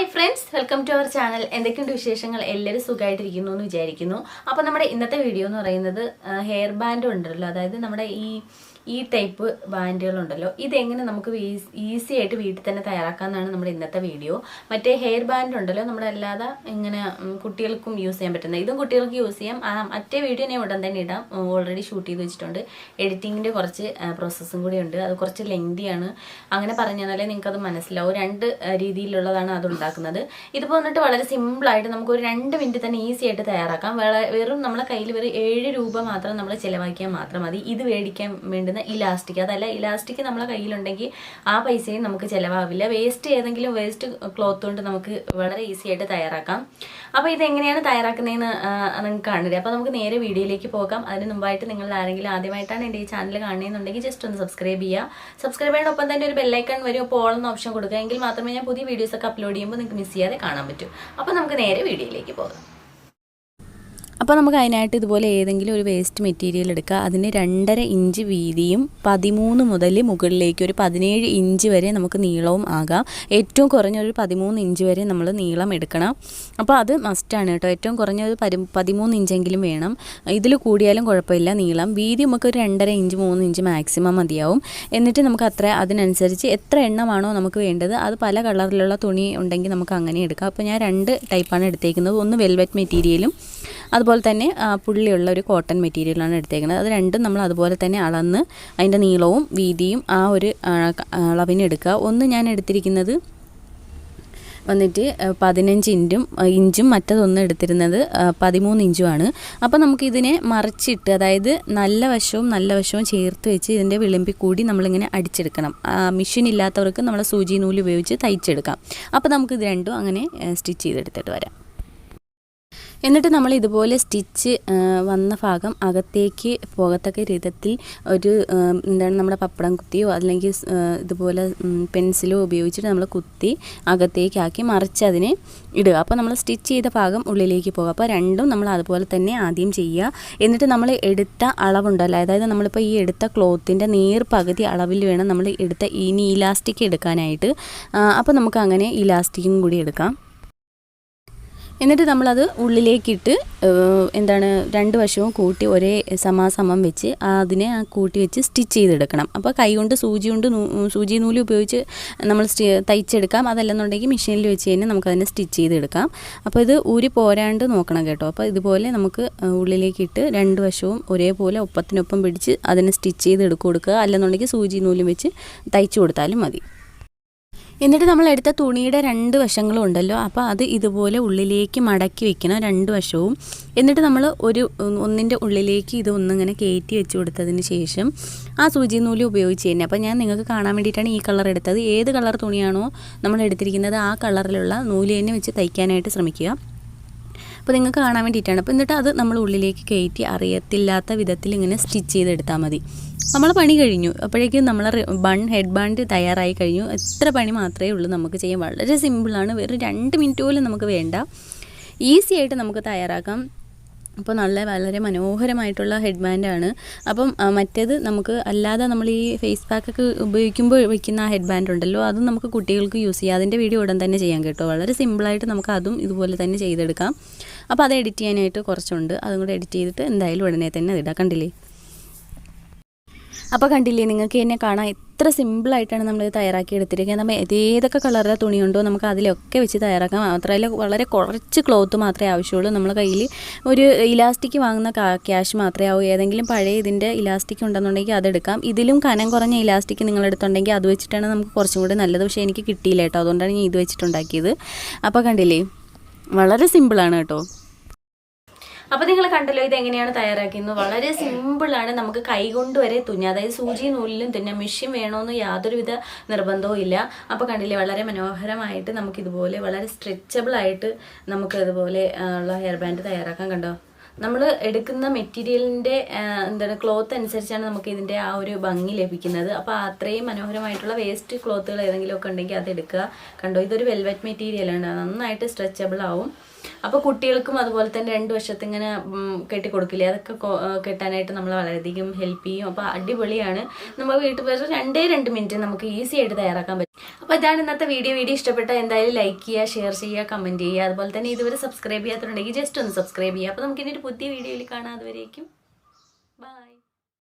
Hi friends, welcome to our channel. എന്തൊക്കെയുണ്ട് വിശേഷങ്ങൾ? എല്ലാവരും സുഖമായിട്ടിരിക്കുന്നു എന്ന് വിചാരിക്കുന്നു. അപ്പോൾ നമ്മുടെ ഇന്നത്തെ വീഡിയോ എന്ന് പറയുന്നത് ഹെയർ ബാൻഡ് ഉണ്ടല്ലോ, അതായത് നമ്മുടെ ഈ ടൈപ്പ് ബാൻഡുകളുണ്ടല്ലോ, ഇതെങ്ങനെ നമുക്ക് ഈസി ആയിട്ട് വീട്ടിൽ തന്നെ തയ്യാറാക്കാമെന്നാണ് നമ്മുടെ ഇന്നത്തെ വീഡിയോ. മറ്റേ ഹെയർ ബാൻഡ് ഉണ്ടല്ലോ, നമ്മുടെ അല്ലാതെ ഇങ്ങനെ കുട്ടികൾക്കും യൂസ് ചെയ്യാൻ പറ്റുന്നത്, ഇതും കുട്ടികൾക്ക് യൂസ് ചെയ്യാം. മറ്റേ വീഡിയോ ഞാൻ ഉടൻ തന്നെ ഇടാം, ഓൾറെഡി ഷൂട്ട് ചെയ്ത് വെച്ചിട്ടുണ്ട്. എഡിറ്റിങ്ങിൻ്റെ കുറച്ച് പ്രോസസ്സും കൂടി ഉണ്ട്, അത് കുറച്ച് ലെങ്തിയാണ്. അങ്ങനെ പറഞ്ഞാലേ നിങ്ങൾക്കത് മനസ്സിലാവും. രണ്ട് രീതിയിലുള്ളതാണ് അത് ഉണ്ടാക്കുന്നത്. ഇതിപ്പോൾ വന്നിട്ട് വളരെ സിമ്പിളായിട്ട് നമുക്കൊരു 2 മിനിറ്റ് തന്നെ ഈസി ആയിട്ട് തയ്യാറാക്കാം. വെറും നമ്മളെ കയ്യിൽ വെറും 7 രൂപ മാത്രം നമ്മൾ ചിലവാക്കിയാൽ മാത്രം മതി ഇത് മേടിക്കാൻ വേണ്ടുന്ന ഇലാസ്റ്റിക്. അതല്ല, ഇലാസ്റ്റിക് നമ്മളെ കയ്യിലുണ്ടെങ്കിൽ ആ പൈസയും നമുക്ക് ചിലവാവില്ല. ഏതെങ്കിലും വേസ്റ്റ് ക്ലോത്ത് കൊണ്ട് നമുക്ക് വളരെ ഈസി ആയിട്ട് തയ്യാറാക്കാം. അപ്പോൾ ഇതെങ്ങനെയാണ് തയ്യാറാക്കുന്നതെന്ന് നിങ്ങൾക്ക് കാണില്ല. അപ്പോൾ നമുക്ക് നേരെ വീഡിയോയിലേക്ക് പോകാം. അതിന് മുമ്പായിട്ട് നിങ്ങൾ ആരെങ്കിലും ആദ്യമായിട്ടാണ് എൻ്റെ ഈ ചാനൽ കാണുന്നതെന്നുണ്ടെങ്കിൽ ജസ്റ്റ് ഒന്ന് സബ്സ്ക്രൈബ് ചെയ്യുക. സബ്സ്ക്രൈബ് ചെയ്യുന്നതിനൊപ്പം തന്നെ ഒരു ബെല്ലൈക്കൺ വരും, അപ്പോൾ ഓൾ എന്ന ഓപ്ഷൻ കൊടുക്കുക. എങ്കിൽ മാത്രമേ ഞാൻ പുതിയ വീഡിയോസൊക്കെ അപ്ലോഡ് ചെയ്യുമ്പോൾ നിങ്ങൾക്ക് മിസ് ചെയ്യാതെ കാണാൻ പറ്റും. അപ്പോൾ നമുക്ക് നേരെ വീഡിയോയിലേക്ക് പോകാം. അപ്പോൾ നമുക്ക് അതിനായിട്ട് ഇതുപോലെ ഏതെങ്കിലും ഒരു വേസ്റ്റ് മെറ്റീരിയൽ എടുക്കുക. അതിന് 2.5 ഇഞ്ച് വീതിയും 13 മുതൽ മുകളിലേക്ക് ഒരു 17 ഇഞ്ച് വരെ നമുക്ക് നീളവും ആകാം. ഏറ്റവും കുറഞ്ഞൊരു 13 ഇഞ്ച് വരെ നമ്മൾ നീളം എടുക്കണം. അപ്പോൾ അത് മസ്റ്റാണ് കേട്ടോ. ഏറ്റവും കുറഞ്ഞൊരു 13 ഇഞ്ചെങ്കിലും വേണം. ഇതിൽ കൂടിയാലും കുഴപ്പമില്ല നീളം. വീതി നമുക്ക് ഒരു 2.5 ഇഞ്ച് 3 ഇഞ്ച് മാക്സിമം മതിയാവും. എന്നിട്ട് നമുക്ക് അതിനനുസരിച്ച് എത്ര എണ്ണമാണോ നമുക്ക് വേണ്ടത്, അത് പല കളറിലുള്ള തുണി ഉണ്ടെങ്കിൽ നമുക്ക് അങ്ങനെ എടുക്കാം. അപ്പോൾ ഞാൻ 2 ടൈപ്പാണ് എടുത്തേക്കുന്നത്. ഒന്ന് വെൽവെറ്റ് മെറ്റീരിയലും അതുപോലെ തന്നെ പുള്ളിയുള്ള ഒരു കോട്ടൺ മെറ്റീരിയലാണ് എടുത്തേക്കുന്നത്. അത് രണ്ടും നമ്മൾ അതുപോലെ തന്നെ അളന്ന് അതിൻ്റെ നീളവും വീതിയും ആ ഒരു അളവിന് എടുക്കുക. ഒന്ന് ഞാൻ എടുത്തിരിക്കുന്നത് വന്നിട്ട് 15 ഇഞ്ചും മറ്റതൊന്ന് എടുത്തിരുന്നത് 13 ഇഞ്ചുമാണ്. അപ്പോൾ നമുക്കിതിനെ മറിച്ചിട്ട്, അതായത് നല്ല വശവും ചേർത്ത് വെച്ച് ഇതിൻ്റെ വിളിമ്പിൽ കൂടി നമ്മളിങ്ങനെ അടിച്ചെടുക്കണം. മെഷീൻ ഇല്ലാത്തവർക്ക് നമ്മൾ സൂചി നൂല് ഉപയോഗിച്ച് തയ്ച്ചെടുക്കാം. അപ്പോൾ നമുക്കിത് രണ്ടും അങ്ങനെ സ്റ്റിച്ച് ചെയ്തെടുത്തിട്ട് വരാം. എന്നിട്ട് നമ്മൾ ഇതുപോലെ സ്റ്റിച്ച് വന്ന ഭാഗം അകത്തേക്ക് പോകത്തക്ക വിധത്തിൽ ഒരു നമ്മുടെ പപ്പടം കുത്തിയോ അല്ലെങ്കിൽ ഇതുപോലെ പെൻസിലോ ഉപയോഗിച്ചിട്ട് നമ്മൾ കുത്തി അകത്തേക്കാക്കി മറിച്ച് അതിനെ ഇടുക. അപ്പോൾ നമ്മൾ സ്റ്റിച്ച് ചെയ്ത ഭാഗം ഉള്ളിലേക്ക് പോകുക. അപ്പോൾ രണ്ടും നമ്മൾ അതുപോലെ തന്നെ ആദ്യം ചെയ്യുക. എന്നിട്ട് നമ്മൾ എടുത്ത അളവുണ്ടല്ലോ, അതായത് നമ്മളിപ്പോൾ ഈ എടുത്ത ക്ലോത്തിൻ്റെ പകുതി അളവിൽ വേണം നമ്മൾ ഇനി ഇലാസ്റ്റിക് എടുക്കാനായിട്ട്. അപ്പോൾ നമുക്ക് അങ്ങനെ ഇലാസ്റ്റിക്കും കൂടി എടുക്കാം. എന്നിട്ട് നമ്മളത് ഉള്ളിലേക്കിട്ട് രണ്ട് വശവും കൂട്ടി ഒരേ സമാസമം വെച്ച് അതിനെ കൂട്ടി വെച്ച് സ്റ്റിച്ച് ചെയ്തെടുക്കണം. അപ്പോൾ കൈകൊണ്ട് സൂചി നൂല് ഉപയോഗിച്ച് നമ്മൾ തയ്ച്ചെടുക്കാം. അതല്ലെന്നുണ്ടെങ്കിൽ മെഷീനിൽ വെച്ച് തന്നെ നമുക്കതിനെ സ്റ്റിച്ച് ചെയ്തെടുക്കാം. അപ്പോൾ ഇത് ഊരി പോരാണ്ട് നോക്കണം കേട്ടോ. അപ്പോൾ ഇതുപോലെ നമുക്ക് ഉള്ളിലേക്കിട്ട് 2 വശവും ഒരേപോലെ ഒപ്പത്തിനൊപ്പം പിടിച്ച് അതിനെ സ്റ്റിച്ച് ചെയ്ത് കൊടുക്കുക. അല്ലെന്നുണ്ടെങ്കിൽ സൂചി നൂലും വെച്ച് തയ്ച്ചു കൊടുത്താലും മതി. എന്നിട്ട് നമ്മൾ എടുത്ത തുണിയുടെ 2 വശങ്ങളും ഉണ്ടല്ലോ, അപ്പോൾ അത് ഇതുപോലെ ഉള്ളിലേക്ക് മടക്കി വെക്കണം 2 വശവും. എന്നിട്ട് നമ്മൾ ഒന്നിൻ്റെ ഉള്ളിലേക്ക് ഇത് ഒന്നിങ്ങനെ കയറ്റി വെച്ച് കൊടുത്തതിന് ശേഷം ആ സൂചി നൂല് ഉപയോഗിച്ച് തന്നെ, അപ്പോൾ ഞാൻ നിങ്ങൾക്ക് കാണാൻ വേണ്ടിയിട്ടാണ് ഈ കളർ എടുത്തത്. ഏത് കളർ തുണിയാണോ നമ്മൾ എടുത്തിരിക്കുന്നത് ആ കളറിലുള്ള നൂല് തന്നെ വെച്ച് തയ്ക്കാനായിട്ട് ശ്രമിക്കുക. അപ്പോൾ നിങ്ങൾക്ക് കാണാൻ വേണ്ടിയിട്ടാണ്. അപ്പോൾ എന്നിട്ട് അത് നമ്മൾ ഉള്ളിലേക്ക് കയറ്റി അറിയത്തില്ലാത്ത വിധത്തിൽ ഇങ്ങനെ സ്റ്റിച്ച് ചെയ്തെടുത്താൽ മതി. നമ്മൾ പണി കഴിഞ്ഞു. അപ്പോഴേക്കും നമ്മൾ ഹെഡ് ബാൻഡ് തയ്യാറായി കഴിഞ്ഞു. എത്ര പണി മാത്രമേ ഉള്ളൂ നമുക്ക് ചെയ്യാൻ. വളരെ സിമ്പിളാണ്. വെറും 2 മിനിറ്റ് പോലും നമുക്ക് വേണ്ട. ഈസി ആയിട്ട് നമുക്ക് തയ്യാറാക്കാം. അപ്പോൾ വളരെ മനോഹരമായിട്ടുള്ള ഹെഡ് ബാൻഡാണ്. അപ്പം മറ്റേത് നമുക്ക് അല്ലാതെ നമ്മൾ ഈ ഫേസ് പാക്കൊക്കെ ഉപയോഗിക്കുമ്പോൾ വയ്ക്കുന്ന ആ ഹെഡ് ബാൻഡ് ഉണ്ടല്ലോ, അതും നമുക്ക് കുട്ടികൾക്ക് യൂസ് ചെയ്യാം. അതിൻ്റെ വീഡിയോ ഉടൻ തന്നെ ചെയ്യാം കേട്ടോ. വളരെ സിമ്പിളായിട്ട് നമുക്ക് അതും ഇതുപോലെ തന്നെ ചെയ്തെടുക്കാം. അപ്പോൾ അത് എഡിറ്റ് ചെയ്യാനായിട്ട് കുറച്ചുണ്ട്, അതും കൂടെ എഡിറ്റ് ചെയ്തിട്ട് എന്തായാലും ഉടനെ തന്നെ അതിടാം. കണ്ടില്ലേ? അപ്പോൾ കണ്ടില്ലേ, നിങ്ങൾക്ക് എന്നെ കാണാം എത്ര സിമ്പിളായിട്ടാണ് നമ്മൾ തയ്യാറാക്കി എടുത്തിരിക്കുന്നത്. നമ്മൾ ഏതൊക്കെ കളറിലെ തുണിയുണ്ടോ നമുക്ക് അതിലൊക്കെ വെച്ച് തയ്യാറാക്കാം. മാത്രമല്ല വളരെ കുറച്ച് ക്ലോത്ത് മാത്രമേ ആവശ്യമുള്ളൂ. നമ്മളെ കയ്യിൽ ഒരു ഇലാസ്റ്റിക് വാങ്ങുന്ന ക്യാഷ് മാത്രമേ ആവൂ. ഏതെങ്കിലും പഴയ ഇതിൻ്റെ ഇലാസ്റ്റിക് ഉണ്ടെന്നുണ്ടെങ്കിൽ അതെടുക്കാം. ഇതിലും കനം കുറഞ്ഞ ഇലാസ്റ്റിക് നിങ്ങളെടുത്തുണ്ടെങ്കിൽ അത് വെച്ചിട്ടാണ് നമുക്ക് കുറച്ചും കൂടി നല്ലത്. പക്ഷേ എനിക്ക് കിട്ടിയില്ല കേട്ടോ, അതുകൊണ്ടാണ് ഞാൻ ഇത് വെച്ചിട്ടുണ്ടാക്കിയത്. അപ്പോൾ കണ്ടില്ലേ, വളരെ സിമ്പിളാണ് കേട്ടോ. അപ്പോൾ നിങ്ങൾ കണ്ടല്ലോ ഇതെങ്ങനെയാണ് തയ്യാറാക്കുന്നത്. വളരെ സിമ്പിളാണ്. നമുക്ക് കൈകൊണ്ട് വരെ തുന്നാം, അതായത് സൂചി നൂലിലും തുന്നാം. മെഷീൻ വേണമെന്ന് യാതൊരുവിധ നിർബന്ധവും ഇല്ല. അപ്പോൾ കണ്ടില്ലേ, വളരെ മനോഹരമായിട്ട് നമുക്കിതുപോലെ വളരെ സ്ട്രെച്ചബിൾ ആയിട്ട് നമുക്ക് ഇതുപോലെ ഉള്ള ഹെയർ ബാൻഡ് തയ്യാറാക്കാൻ. കണ്ടോ, നമ്മൾ എടുക്കുന്ന മെറ്റീരിയലിൻ്റെ ക്ലോത്ത് അനുസരിച്ചാണ് നമുക്ക് ഇതിൻ്റെ ആ ഒരു ഭംഗി ലഭിക്കുന്നത്. അപ്പോൾ അത്രയും മനോഹരമായിട്ടുള്ള വേസ്റ്റ് ക്ലോത്തുകൾ ഏതെങ്കിലുമൊക്കെ ഉണ്ടെങ്കിൽ അത് എടുക്കുക. കണ്ടോ, ഇതൊരു വെൽവെറ്റ് മെറ്റീരിയലാണ്, നന്നായിട്ട് സ്ട്രെച്ചബിൾ ആവും. അപ്പോൾ കുട്ടികൾക്കും അതുപോലെ തന്നെ 2 വശത്ത് ഇങ്ങനെ കെട്ടിക്കൊടുക്കില്ലേ, അതൊക്കെ കെട്ടാനായിട്ട് നമ്മൾ വളരെയധികം ഹെൽപ്പ് ചെയ്യും. അപ്പോൾ അടിപൊളിയാണ്. നമ്മൾ വീട്ടിൽ പോയി 2 മിനിറ്റ് നമുക്ക് ഈസി ആയിട്ട് തയ്യാറാക്കാൻ പറ്റും. അപ്പോൾ ഇതാണ് ഇന്നത്തെ വീഡിയോ ഇഷ്ടപ്പെട്ട എന്തായാലും ലൈക്ക് ചെയ്യുക, ഷെയർ ചെയ്യുക, കമൻറ്റ് ചെയ്യുക. അതുപോലെ തന്നെ ഇതുവരെ സബ്സ്ക്രൈബ് ചെയ്യാത്തുണ്ടെങ്കിൽ ജസ്റ്റ് ഒന്ന് സബ്സ്ക്രൈബ് ചെയ്യുക. അപ്പോൾ നമുക്കിനി ഒരു പുതിയ വീഡിയോയിൽ കാണാം. അതുവരേക്കും ബൈ.